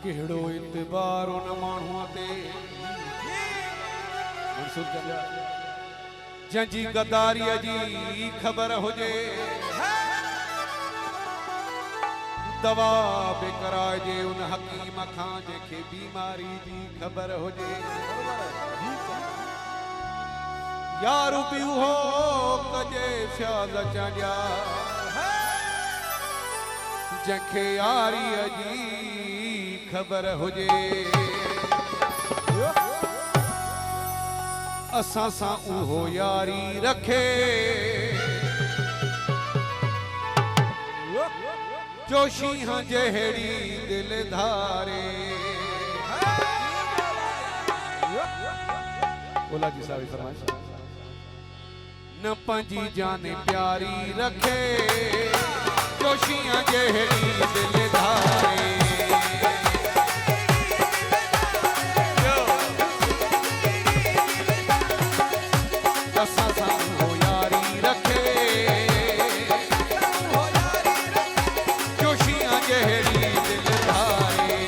केड़ो इतबार उन माण्हूअ ते मंसूर चंदा जंहिंजी गद्दारीअ जी ख़बर हुजे दवा बेकराइजे उन हकीम खां जंहिंखे बीमारी जी ख़बर हुजे यार बि उहो कजे फ़याज़ चंडिया जंहिंखे यारीअ जी ख़बर हुजे असां सां उहो यारी रखे जो शींहं जहिड़ी दिल धारे बोला जी साहब फरमाइश न पंजी जान प्यारी रखे जो शींहं जहिड़ी दिल धारे असां सां उहो यारी रखे जो शींहं जहिड़ी दिल धारे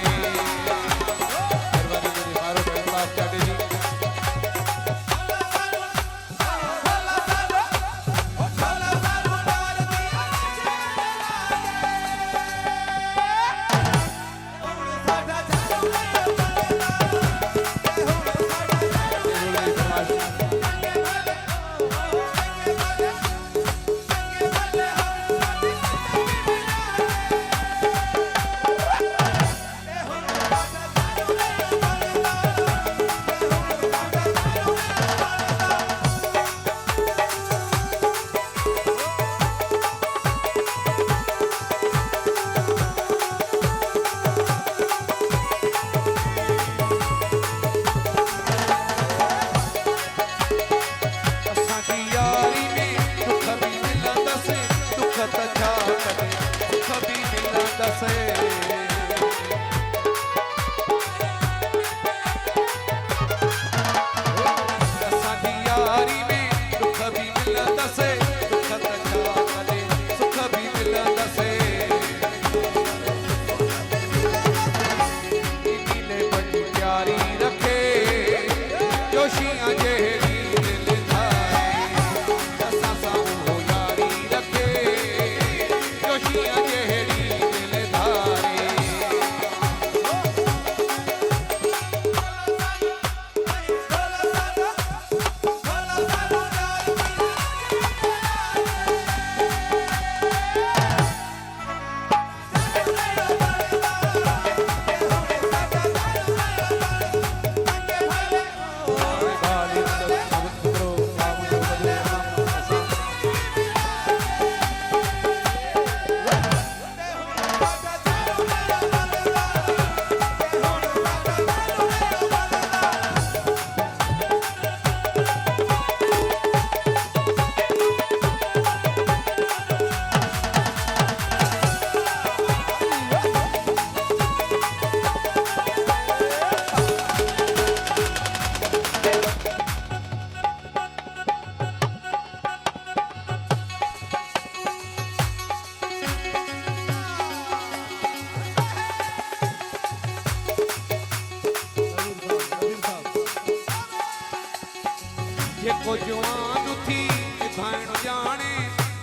जेको जवान थी निभाइणो जाने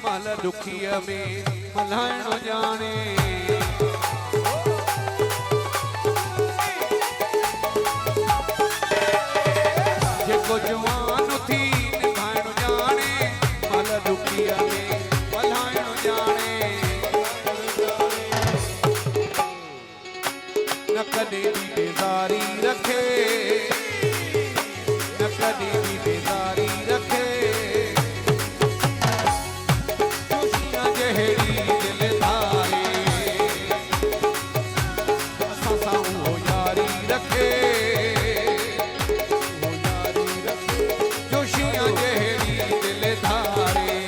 महल दुखीअ में मल्हाइणो जाने जेको जवान थी निभाइणो जाने महल दुखीअ में मल्हाइणो जाने न कॾहिं बि बेज़ारी रखे न कॾहिं बि बेज़ारी रखे जो शींहं जहिड़ी दिल धारे असां सां उहो यारी रखे जो शींहं जहिड़ी दिल धारे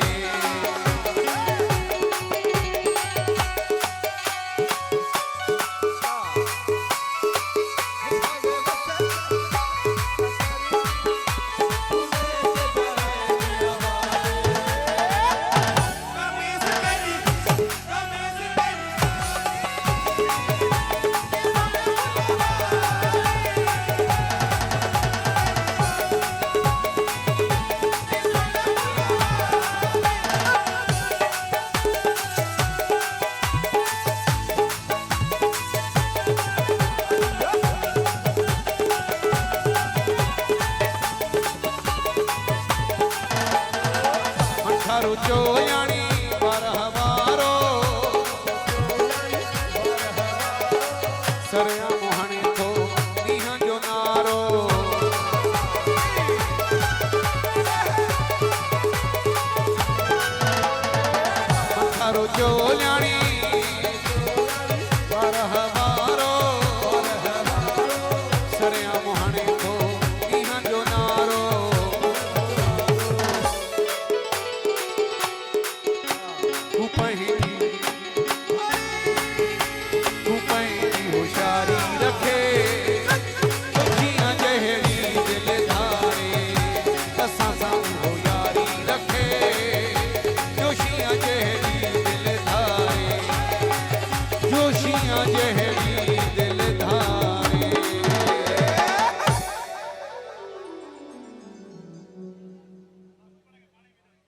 सर